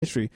history.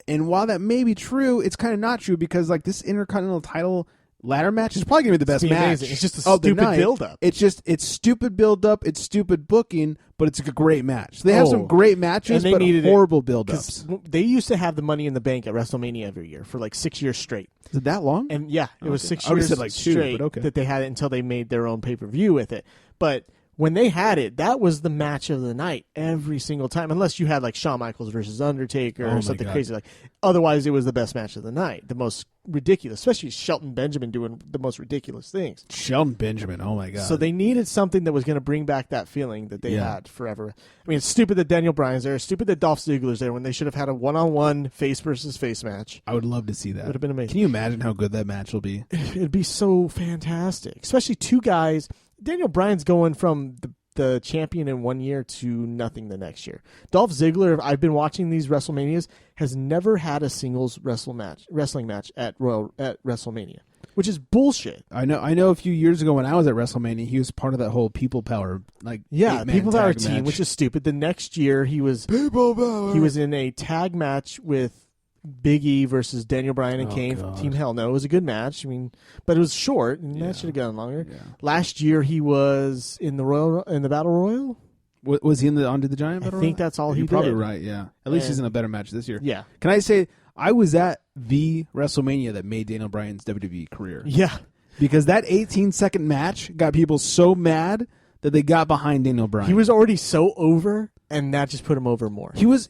And while that may be true, it's kind of not true because like this Intercontinental title ladder match is probably going to be the best match. Amazing. It's just a stupid build-up. It's stupid build-up. It's stupid booking, but it's a great match. They have some great matches, but horrible build-ups. They used to have the Money in the Bank at WrestleMania every year for like 6 years straight. Is it that long? And yeah, it was 6 I would've years said like straight 2, but that they had it until they made their own pay-per-view with it. But when they had it, that was the match of the night every single time, unless you had like Shawn Michaels versus Undertaker or something crazy. Like, otherwise, it was the best match of the night, the most ridiculous, especially Shelton Benjamin doing the most ridiculous things. Shelton Benjamin, oh my God. So they needed something that was going to bring back that feeling that they had forever. I mean, it's stupid that Daniel Bryan's there. It's stupid that Dolph Ziggler's there when they should have had a one-on-one face versus face match. I would love to see that. It would have been amazing. Can you imagine how good that match will be? It'd be so fantastic, especially two guys. Daniel Bryan's going from the champion in 1 year to nothing the next year. Dolph Ziggler, I've been watching these WrestleManias, has never had a singles wrestling match at WrestleMania, which is bullshit. I know. A few years ago when I was at WrestleMania, he was part of that whole People Power People Power team, match. which is stupid. The next year he was People Power. He was in a tag match with Big E versus Daniel Bryan and Kane. God. Team Hell No. It was a good match. I mean, but it was short, and that should have gone longer. Yeah. Last year he was in the Battle Royal. Was he in the Andre the Giant Battle Royal? I think that's all he You're did. probably right, yeah. At least he's in a better match this year. Yeah. Can I say, I was at the WrestleMania that made Daniel Bryan's WWE career. Yeah. Because that 18-second match got people so mad that they got behind Daniel Bryan. He was already so over, and that just put him over more. He was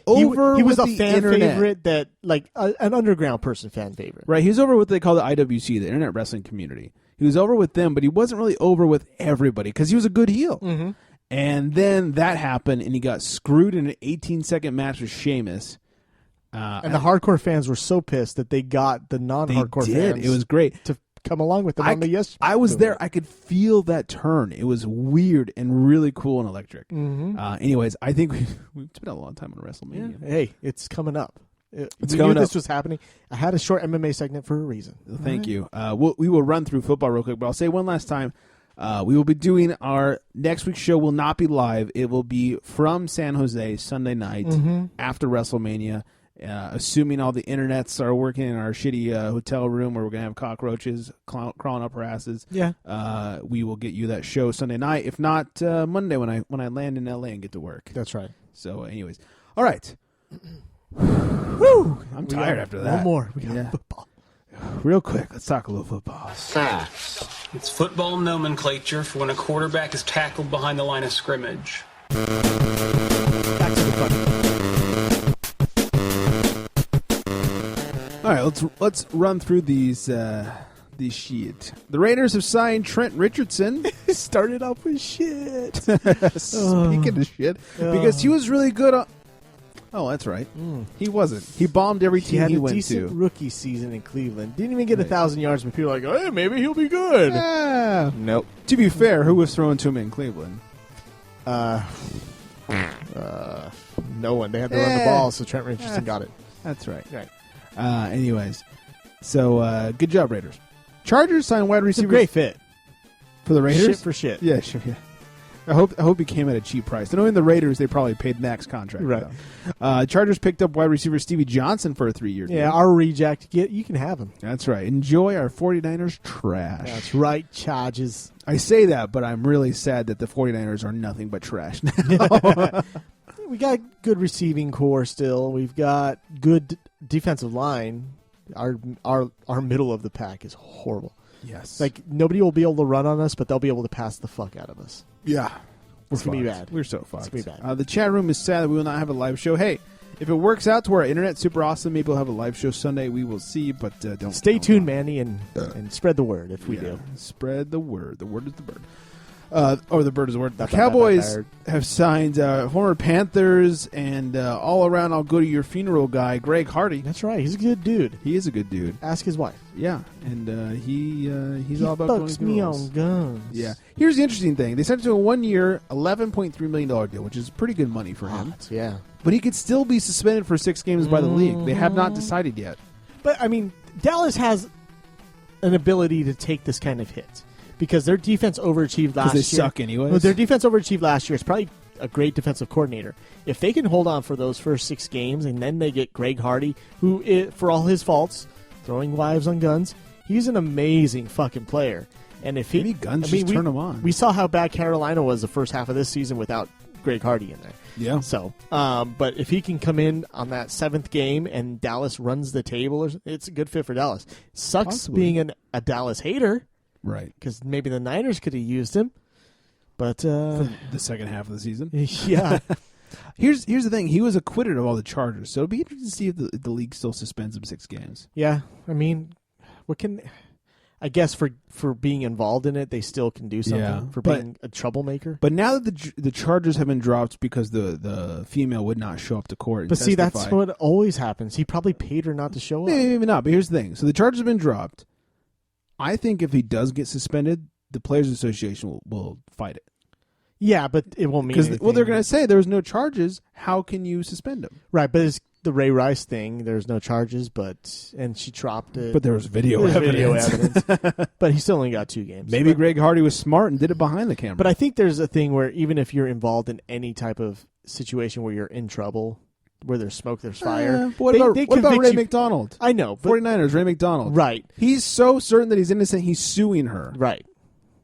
over. He was with a the fan internet. favorite that like an underground person fan favorite. Right. He was over what they call the IWC, the Internet Wrestling Community. He was over with them, but he wasn't really over with everybody because he was a good heel. Mm-hmm. And then that happened, and he got screwed in an 18-second match with Sheamus. And the hardcore fans were so pissed that they got the non-hardcore fans. It was great to come along with them on the Yes. I was there. I could feel that turn. It was weird and really cool and electric. Mm-hmm. Anyways, I think we've spent a long time on WrestleMania. Yeah. Hey, it's coming up. It's coming up. This was happening. I had a short MMA segment for a reason. Thank you. We will run through football real quick, but I'll say one last time. We will be doing our next week's show. Will not be live. It will be from San Jose Sunday night after WrestleMania. Assuming all the internets are working in our shitty hotel room where we're going to have cockroaches crawling up our asses. Yeah. We will get you that show Sunday night. If not, Monday when I land in LA and get to work. That's right. So anyways. All right. Whew. I'm tired after that. One more. We got football. Real quick, let's talk a little football. Facts. It's football nomenclature for when a quarterback is tackled behind the line of scrimmage. Back to the fun. All right, let's run through these shit. The Raiders have signed Trent Richardson. Started off with shit. Speaking of shit, because he was really good on. Oh, that's right. He wasn't. He bombed every team he went to. He had a decent rookie season in Cleveland. Didn't even get 1,000 yards, but people were like, hey, maybe he'll be good. Nope. To be fair, who was throwing to him in Cleveland? No one. They had to run the ball, so Trent Richardson got it. That's right. Right. Anyways, so good job, Raiders. Chargers signed wide receiver. Great fit for the Raiders. Shit for shit. Yeah, sure. Yeah. I hope he came at a cheap price. Knowing the Raiders, they probably paid max contract. Right. Chargers picked up wide receiver Stevie Johnson for a 3-year deal. Yeah, our reject. You can have him. That's right. Enjoy our 49ers trash. That's right, Chargers. I say that, but I'm really sad that the 49ers are nothing but trash now. We got good receiving core still. We've got good defensive line. Our middle of the pack is horrible. Yes. Like, nobody will be able to run on us, but they'll be able to pass the fuck out of us. Yeah. It's going to be bad. We're so fucked. It's going to be bad. The chat room is sad that we will not have a live show. Hey, if it works out to where our internet's super awesome, maybe we'll have a live show Sunday. We will see, but don't. Stay tuned, Manny, and spread the word if we do. Spread the word. The word is the bird. Or the bird is the word. The Cowboys have signed former Panthers and all-around I'll go to your funeral guy, Greg Hardy. That's right. He's a good dude. He is a good dude. Ask his wife. Yeah, and he's all about going fucks me funerals. on guns. Yeah. Here's the interesting thing. They signed him to a 1-year, $11.3 million deal, which is pretty good money for him. Yeah. But he could still be suspended for 6 games by the league. They have not decided yet. But, I mean, Dallas has an ability to take this kind of hit because their defense overachieved last year. Because they suck anyways. No, their defense overachieved last year. It's probably a great defensive coordinator. If they can hold on for those first 6 games, and then they get Greg Hardy, who, for all his faults, throwing wives on guns, he's an amazing fucking player. And if Maybe guns just turn him on. We saw how bad Carolina was the first half of this season without Greg Hardy in there. Yeah. So, but if he can come in on that 7th game and Dallas runs the table, it's a good fit for Dallas. Sucks Possibly. being a Dallas hater, right? because maybe the Niners could have used him. But For the second half of the season. yeah. Here's the thing. He was acquitted of all the charges, so it'll be interesting to see if the league still suspends him 6 games. Yeah, I mean, I guess for being involved in it, they still can do something being a troublemaker. But now that the charges have been dropped because the female would not show up to court. But see, that's what always happens. He probably paid her not to show up. Maybe not. But here's the thing. So the charges have been dropped. I think if he does get suspended, the Players Association will fight it. Yeah, but it won't mean anything. Well, they're going to say there was no charges. How can you suspend him? Right, but it's the Ray Rice thing. There's no charges, and she dropped it. But there was video evidence. But he still only got 2 games. Maybe Greg Hardy was smart and did it behind the camera. But I think there's a thing where even if you're involved in any type of situation where you're in trouble, where there's smoke, there's fire. What about Ray McDonald? I know. But, 49ers, Ray McDonald. Right. He's so certain that he's innocent, he's suing her. Right.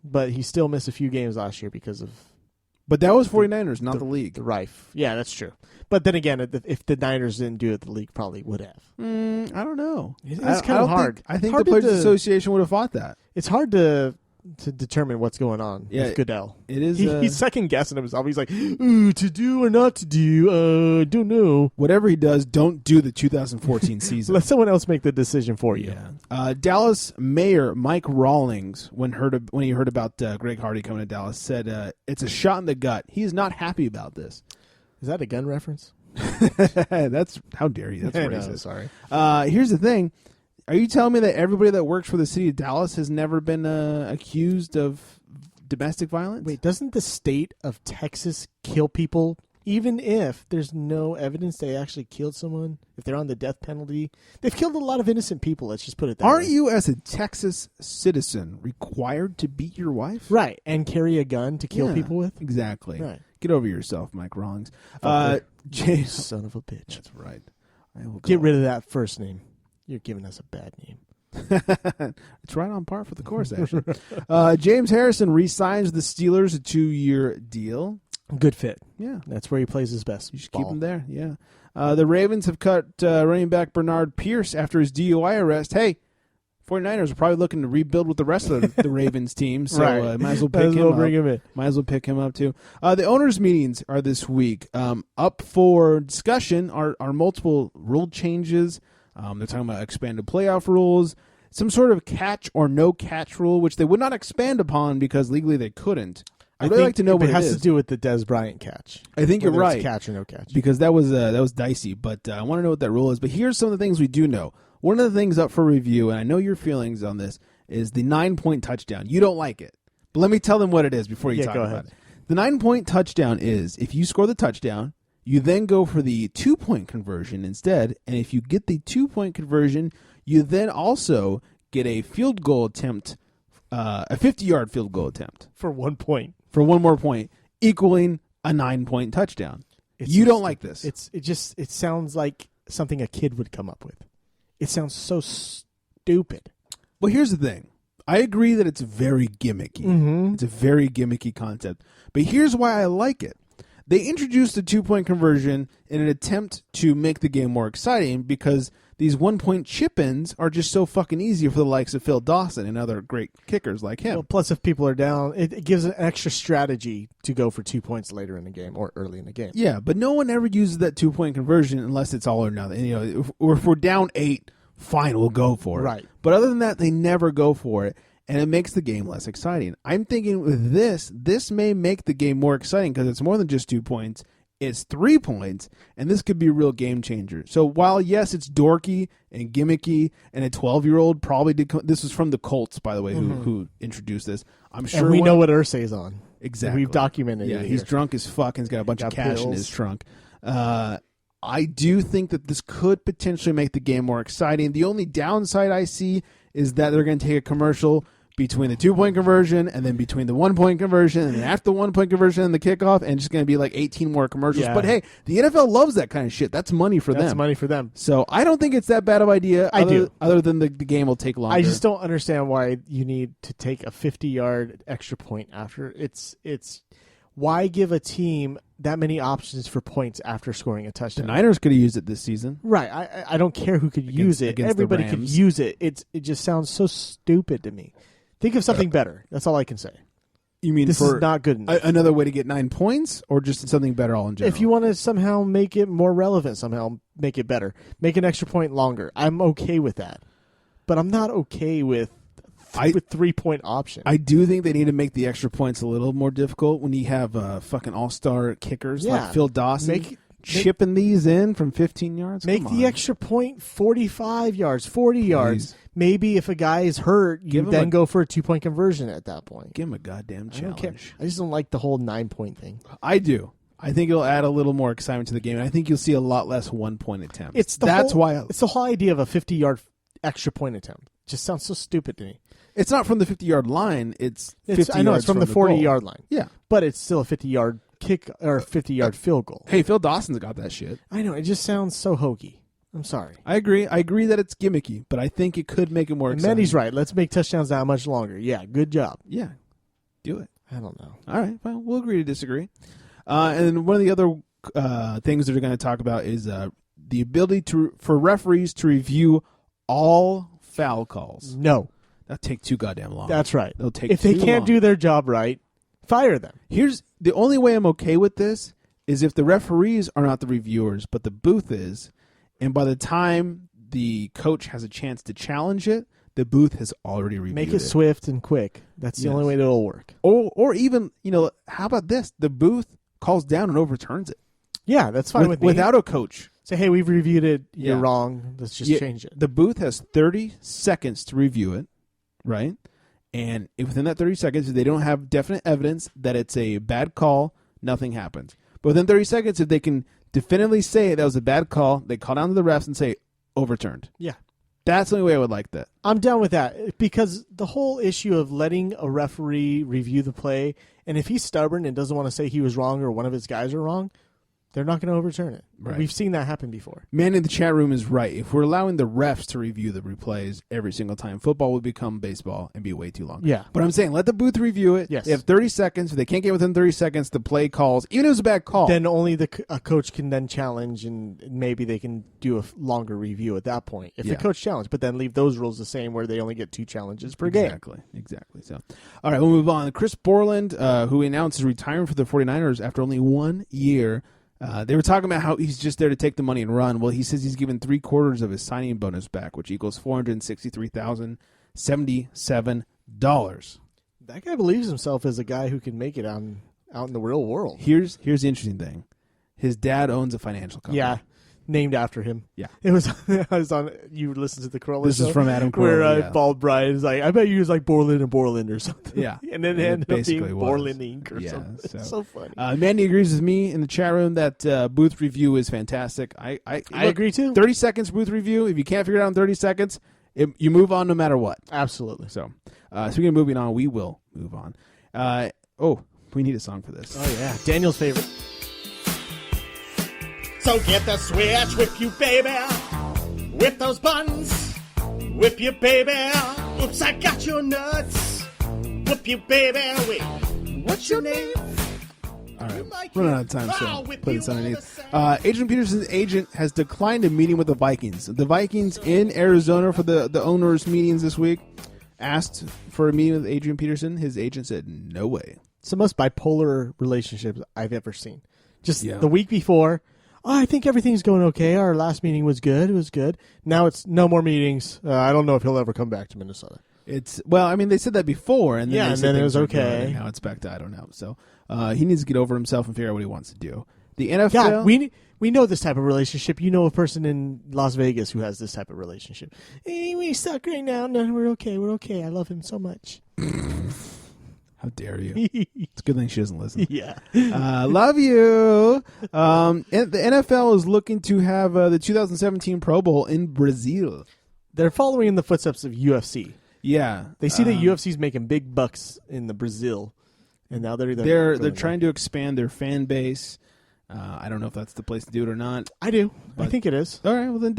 But he still missed a few games last year because of... But that was 49ers, not the league. The Rife. Yeah, that's true. But then again, if the Niners didn't do it, the league probably would have. I don't know. It's kind of hard. I think the Players Association would have fought that. It's hard to determine what's going on with Goodell. It is. He's second guessing himself. He's like, to do or not to do, don't know. Whatever he does, don't do the 2014 season. Let someone else make the decision for you. Yeah. Dallas Mayor Mike Rawlings, when he heard about Greg Hardy coming to Dallas, said it's a shot in the gut. He is not happy about this. Is that a gun reference? That's how dare you? That's racist. Sorry. Here's the thing. Are you telling me that everybody that works for the city of Dallas has never been accused of domestic violence? Wait, doesn't the state of Texas kill people even if there's no evidence they actually killed someone? If they're on the death penalty? They've killed a lot of innocent people, let's just put it that way. Aren't you, as a Texas citizen, required to beat your wife? Right, and carry a gun to kill people with? Exactly. Right. Get over yourself, Mike Rawlings. James, son of a bitch. That's right. Get rid of that first name. You're giving us a bad name. It's right on par for the course, actually. James Harrison re-signs the Steelers a 2-year deal. Good fit. Yeah. That's where he plays his best. You should keep him there, yeah. The Ravens have cut running back Bernard Pierce after his DUI arrest. Hey, 49ers are probably looking to rebuild with the rest of the Ravens team, so right. Might as well pick him up. Bring him in. Might as well pick him up, too. The owners' meetings are this week. Up for discussion are multiple rule changes. They're talking about expanded playoff rules, some sort of catch or no catch rule, which they would not expand upon because legally they couldn't. I'd really like to know what it is. It has to do with the Des Bryant catch. I think you're right. Catch or no catch. Because that was dicey, but I want to know what that rule is. But here's some of the things we do know. One of the things up for review, and I know your feelings on this, is the 9-point touchdown. You don't like it. But let me tell them what it is before you talk about it. The 9-point touchdown is if you score the touchdown, you then go for the 2-point conversion instead, and if you get the 2-point conversion, you then also get a field goal attempt, a 50-yard field goal attempt. For 1 point. For 1 more point, equaling a 9-point touchdown. You don't like this. It sounds like something a kid would come up with. It sounds so stupid. Well, here's the thing. I agree that it's very gimmicky. Mm-hmm. It's a very gimmicky concept. But here's why I like it. They introduced the 2-point conversion in an attempt to make the game more exciting because these 1-point chip-ins are just so fucking easy for the likes of Phil Dawson and other great kickers like him. Well, plus, if people are down, it gives an extra strategy to go for 2 points later in the game or early in the game. Yeah, but no one ever uses that 2-point conversion unless it's all or nothing. You know, if we're down 8, fine, we'll go for it. Right. But other than that, they never go for it. And it makes the game less exciting. I'm thinking with this may make the game more exciting because it's more than just 2 points. It's 3 points, and this could be a real game changer. So while, yes, it's dorky and gimmicky, and a 12-year-old probably did this was from the Colts, by the way, who introduced this. I'm sure and we know what Irsay's on. Exactly. We've documented it. Yeah, he's drunk as fuck and he's got a bunch of cash in his trunk. I do think that this could potentially make the game more exciting. The only downside I see is that they're going to take a commercial between the 2-point conversion and then between the 1-point conversion and then after the 1-point conversion and the kickoff, and just going to be like 18 more commercials. Yeah. But hey, the NFL loves that kind of shit. That's money for them. That's money for them. So I don't think it's that bad of an idea. I do. Other than the game will take longer. I just don't understand why you need to take a 50-yard extra point after. It's why give a team that many options for points after scoring a The touchdown? Niners could have used it this season. Right. I don't care who could use it. Against the Everybody could Rams. use it. It just sounds so stupid to me. Think of something better. That's all I can say. You mean This for is not good enough. another way to get 9 points, or just something better all in general? If you want to somehow make it more relevant, somehow make it better, make an extra point longer, I'm okay with that. But I'm not okay with 3-point option. I do think they need to make the extra points a little more difficult when you have fucking all-star kickers like Phil Dawson chipping these in from 15 yards. Make the extra point 45 yards, 40 yards. Maybe if a guy is hurt, you then go for a 2-point conversion at that point. Give him a goddamn challenge. I don't care. I just don't like the whole 9-point thing. I do. I think it'll add a little more excitement to the game, and I think you'll see a lot less 1-point attempts. It's the whole idea of a 50-yard extra point attempt. It just sounds so stupid to me. It's not from the 50-yard line. It's 50 I know yards it's from the 40-yard line. Yeah, but it's still a 50-yard kick or a 50-yard field goal. Hey, Phil Dawson's got that shit. I know. It just sounds so hokey. I'm sorry. I agree. I agree that it's gimmicky, but I think it could make it more exciting. Mandy's right. Let's make touchdowns that much longer. Yeah, good job. Yeah, do it. I don't know. All right, well, we'll agree to disagree. And one of the other things that we're going to talk about is the ability for referees to review all foul calls. No. That'll take too goddamn long. That's right. They'll take if they can't do their job right, fire them. Here's the only way I'm okay with this is if the referees are not the reviewers, but the booth is, and by the time the coach has a chance to challenge it, the booth has already reviewed it. Make it swift and quick. That's the only way that it'll work. Or even, how about this? The booth calls down and overturns it. Yeah, that's fine with me. Without a coach. Say, hey, we've reviewed it. You're wrong. Let's just change it. The booth has 30 seconds to review it, right? And if within that 30 seconds, if they don't have definite evidence that it's a bad call, nothing happens. But within 30 seconds, if they can definitively say that was a bad call, they call down to the refs and say, overturned. Yeah. That's the only way I would like that. I'm down with that because the whole issue of letting a referee review the play, and if he's stubborn and doesn't want to say he was wrong or one of his guys are wrong, they're not going to overturn it. Right. We've seen that happen before. Man in the chat room is right. If we're allowing the refs to review the replays every single time, football would become baseball and be way too long. Yeah. But I'm saying let the booth review it. Yes. They have 30 seconds. If they can't get within 30 seconds, the play calls, even if it was a bad call. Then only a coach can then challenge, and maybe they can do a longer review at that point. If the coach challenged, but then leave those rules the same where they only get 2 challenges per game. Exactly. So, all right, we'll move on. Chris Borland, who announced his retirement for the 49ers after only 1 year. They were talking about how he's just there to take the money and run. Well, he says he's given 3/4 of his signing bonus back, which equals $463,077. That guy believes himself as a guy who can make it out in the real world. Here's the interesting thing. His dad owns a financial company. Yeah, named after him. Yeah. It was I was on, you listened to the Corolla This show? is from Adam Where Carolla, Bald Brian is like, I bet you was like Borland and Borland or something. Yeah. And then it ended up being basically was. Borland Inc. or something. So. It's so funny. Mandy agrees with me in the chat room that booth review is fantastic. I agree too. 30 seconds booth review. If you can't figure it out in 30 seconds, you move on no matter what. Absolutely. So, speaking of moving on, we will move on. We need a song for this. Oh, yeah. Daniel's favorite. So get the switch, whip you baby, whip those buttons, whip you baby, oops I got your nuts, whip you baby, wait, what's your name? All right, running out of time, so put this underneath. Adrian Peterson's agent has declined a meeting with the Vikings. The Vikings in Arizona for the owners' meetings this week asked for a meeting with Adrian Peterson. His agent said, no way. It's the most bipolar relationship I've ever seen. Just the week before, I think everything's going okay. Our last meeting was good. It was good. Now it's no more meetings. I don't know if he'll ever come back to Minnesota. They said that before, and then then it was okay. And now it's back to I don't know. So he needs to get over himself and figure out what he wants to do. The NFL. God, we know this type of relationship. You know a person in Las Vegas who has this type of relationship. Hey, we suck right now. No, we're okay. We're okay. I love him so much. How dare you? It's a good thing she doesn't listen. Yeah. Love you. And the NFL is looking to have the 2017 Pro Bowl in Brazil. They're following in the footsteps of UFC. Yeah, They see that UFC's making big bucks in the Brazil, and now they're trying to expand their fan base. I don't know if that's the place to do it or not. I do. I think it is. All right, well then